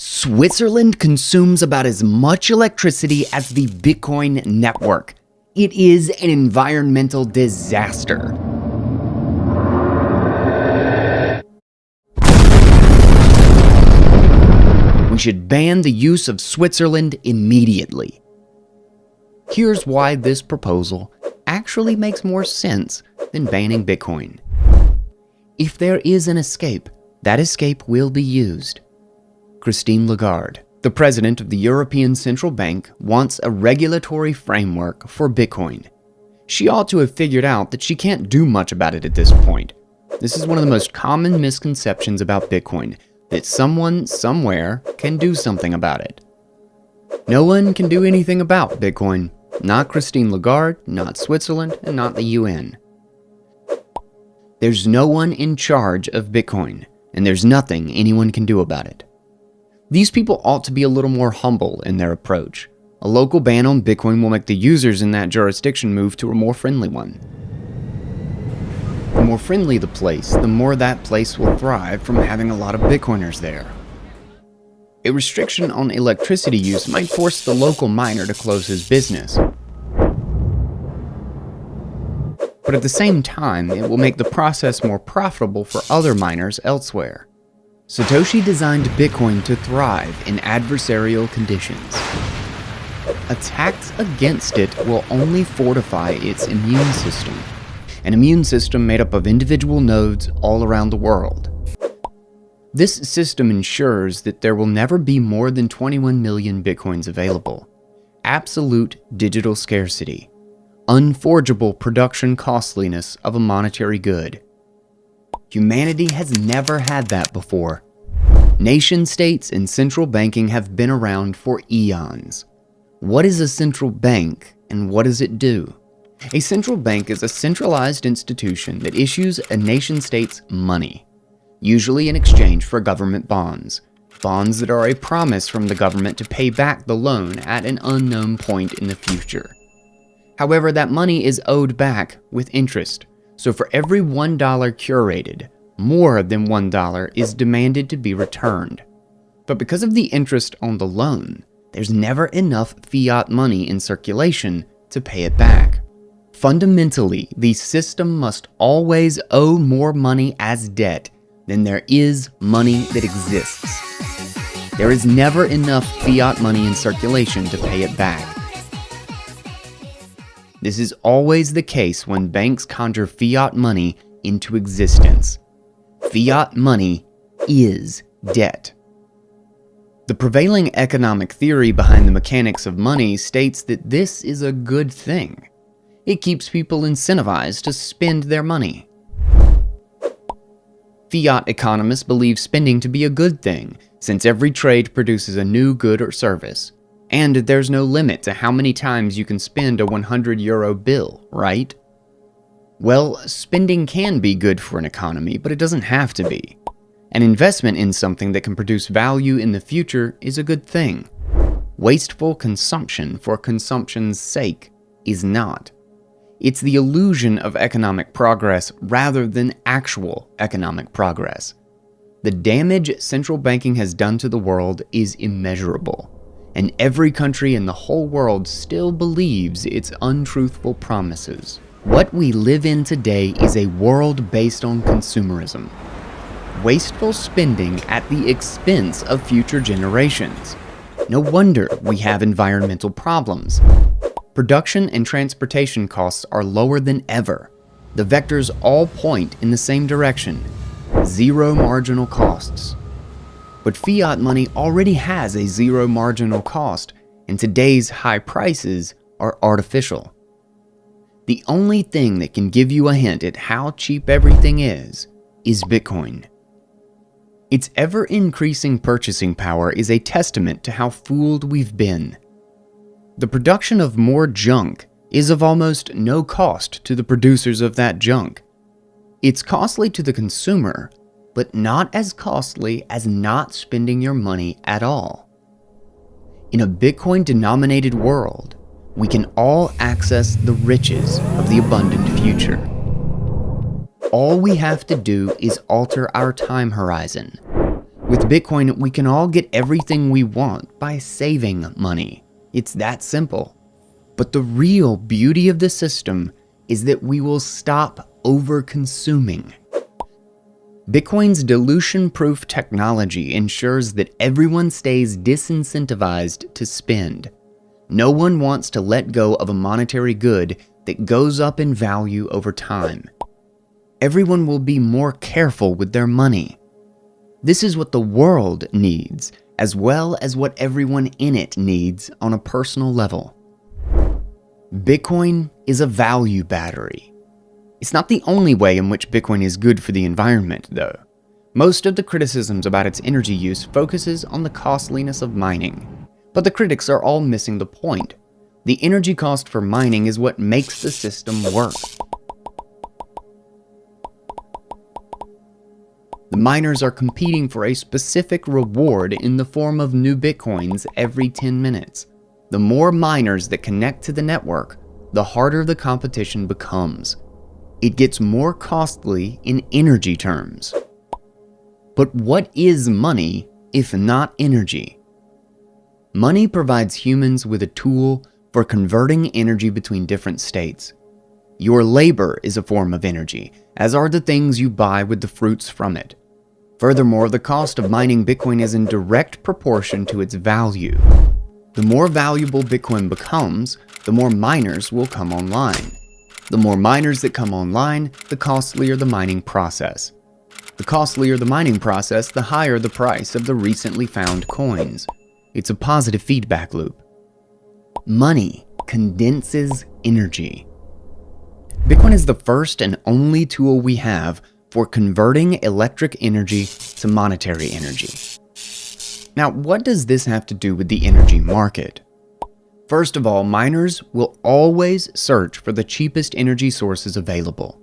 Switzerland consumes about as much electricity as the Bitcoin network. It is an environmental disaster. We should ban the use of Switzerland immediately. Here's why this proposal actually makes more sense than banning Bitcoin. If there is an escape, that escape will be used. Christine Lagarde, the president of the European Central Bank, wants a regulatory framework for Bitcoin. She ought to have figured out that she can't do much about it at this point. This is one of the most common misconceptions about Bitcoin, that someone somewhere can do something about it. No one can do anything about Bitcoin. Not Christine Lagarde, not Switzerland, and not the UN. There's no one in charge of Bitcoin, and there's nothing anyone can do about it. These people ought to be a little more humble in their approach. A local ban on Bitcoin will make the users in that jurisdiction move to a more friendly one. The more friendly the place, the more that place will thrive from having a lot of Bitcoiners there. A restriction on electricity use might force the local miner to close his business. But at the same time, it will make the process more profitable for other miners elsewhere. Satoshi designed Bitcoin to thrive in adversarial conditions. Attacks against it will only fortify its immune system, an immune system made up of individual nodes all around the world. This system ensures that there will never be more than 21 million Bitcoins available. Absolute digital scarcity. Unforgeable production costliness of a monetary good. Humanity has never had that before. Nation-states and central banking have been around for eons. What is a central bank and what does it do? A central bank is a centralized institution that issues a nation-state's money, usually in exchange for government bonds. Bonds that are a promise from the government to pay back the loan at an unknown point in the future. However, that money is owed back with interest. So for every $1 curated, more than $1 is demanded to be returned. But because of the interest on the loan, there's never enough fiat money in circulation to pay it back. Fundamentally, the system must always owe more money as debt than there is money that exists. There is never enough fiat money in circulation to pay it back. This is always the case when banks conjure fiat money into existence. Fiat money is debt. The prevailing economic theory behind the mechanics of money states that this is a good thing. It keeps people incentivized to spend their money. Fiat economists believe spending to be a good thing, since every trade produces a new good or service. And there's no limit to how many times you can spend a €100 bill, right? Well, spending can be good for an economy, but it doesn't have to be. An investment in something that can produce value in the future is a good thing. Wasteful consumption for consumption's sake is not. It's the illusion of economic progress rather than actual economic progress. The damage central banking has done to the world is immeasurable. And every country in the whole world still believes its untruthful promises. What we live in today is a world based on consumerism. Wasteful spending at the expense of future generations. No wonder we have environmental problems. Production and transportation costs are lower than ever. The vectors all point in the same direction. Zero marginal costs. But fiat money already has a zero marginal cost, and today's high prices are artificial. The only thing that can give you a hint at how cheap everything is Bitcoin. Its ever-increasing purchasing power is a testament to how fooled we've been. The production of more junk is of almost no cost to the producers of that junk. It's costly to the consumer, but not as costly as not spending your money at all. In a Bitcoin-denominated world, we can all access the riches of the abundant future. All we have to do is alter our time horizon. With Bitcoin, we can all get everything we want by saving money. It's that simple. But the real beauty of the system is that we will stop over-consuming. Bitcoin's dilution-proof technology ensures that everyone stays disincentivized to spend. No one wants to let go of a monetary good that goes up in value over time. Everyone will be more careful with their money. This is what the world needs, as well as what everyone in it needs on a personal level. Bitcoin is a value battery. It's not the only way in which Bitcoin is good for the environment, though. Most of the criticisms about its energy use focuses on the costliness of mining. But the critics are all missing the point. The energy cost for mining is what makes the system work. The miners are competing for a specific reward in the form of new Bitcoins every 10 minutes. The more miners that connect to the network, the harder the competition becomes. It gets more costly in energy terms. But what is money if not energy? Money provides humans with a tool for converting energy between different states. Your labor is a form of energy, as are the things you buy with the fruits from it. Furthermore, the cost of mining Bitcoin is in direct proportion to its value. The more valuable Bitcoin becomes, the more miners will come online. The more miners that come online, the costlier the mining process. The costlier the mining process, the higher the price of the recently found coins. It's a positive feedback loop. Money condenses energy. Bitcoin is the first and only tool we have for converting electric energy to monetary energy. Now, what does this have to do with the energy market? First of all, miners will always search for the cheapest energy sources available.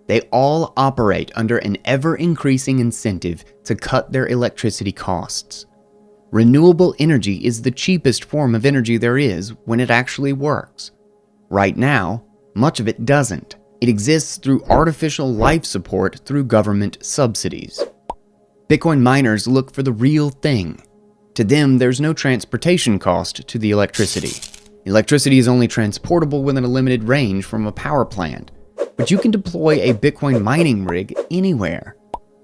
They all operate under an ever-increasing incentive to cut their electricity costs. Renewable energy is the cheapest form of energy there is when it actually works. Right now, much of it doesn't. It exists through artificial life support through government subsidies. Bitcoin miners look for the real thing. To them, there's no transportation cost to the electricity. Electricity is only transportable within a limited range from a power plant, but you can deploy a Bitcoin mining rig anywhere.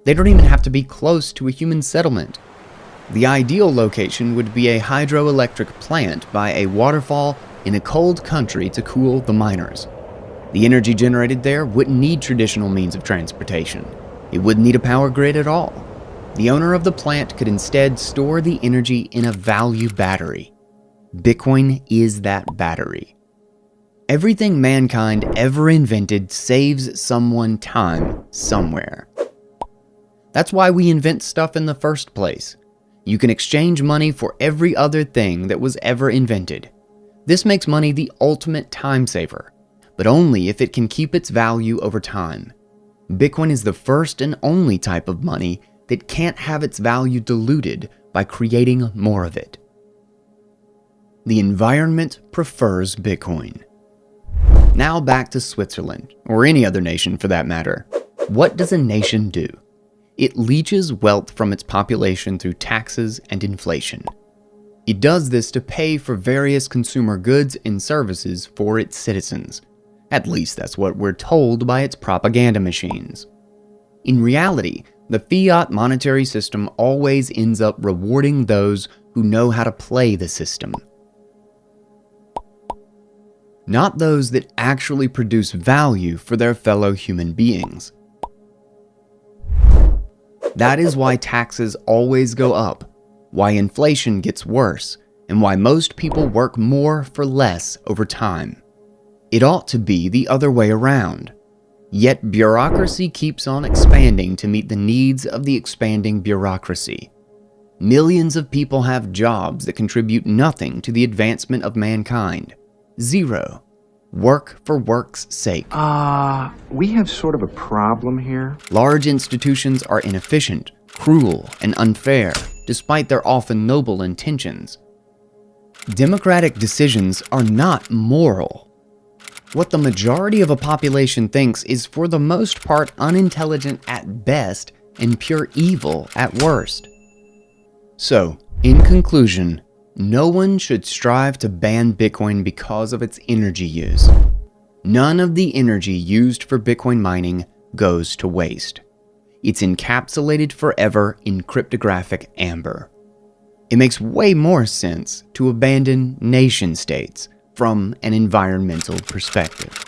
They don't even have to be close to a human settlement. The ideal location would be a hydroelectric plant by a waterfall in a cold country to cool the miners. The energy generated there wouldn't need traditional means of transportation. It wouldn't need a power grid at all. The owner of the plant could instead store the energy in a value battery. Bitcoin is that battery. Everything mankind ever invented saves someone time somewhere. That's why we invent stuff in the first place. You can exchange money for every other thing that was ever invented. This makes money the ultimate time saver, but only if it can keep its value over time. Bitcoin is the first and only type of money that can't have its value diluted by creating more of it. The environment prefers Bitcoin. Now back to Switzerland, or any other nation for that matter. What does a nation do? It leeches wealth from its population through taxes and inflation. It does this to pay for various consumer goods and services for its citizens. At least that's what we're told by its propaganda machines. In reality, the fiat monetary system always ends up rewarding those who know how to play the system, not those that actually produce value for their fellow human beings. That is why taxes always go up, why inflation gets worse, and why most people work more for less over time. It ought to be the other way around. Yet bureaucracy keeps on expanding to meet the needs of the expanding bureaucracy. Millions of people have jobs that contribute nothing to the advancement of mankind. Zero. Work for work's sake. We have sort of a problem here. Large institutions are inefficient, cruel, and unfair, despite their often noble intentions. Democratic decisions are not moral. What the majority of a population thinks is for the most part unintelligent at best and pure evil at worst. So, in conclusion, no one should strive to ban Bitcoin because of its energy use. None of the energy used for Bitcoin mining goes to waste. It's encapsulated forever in cryptographic amber. It makes way more sense to abandon nation-states from an environmental perspective.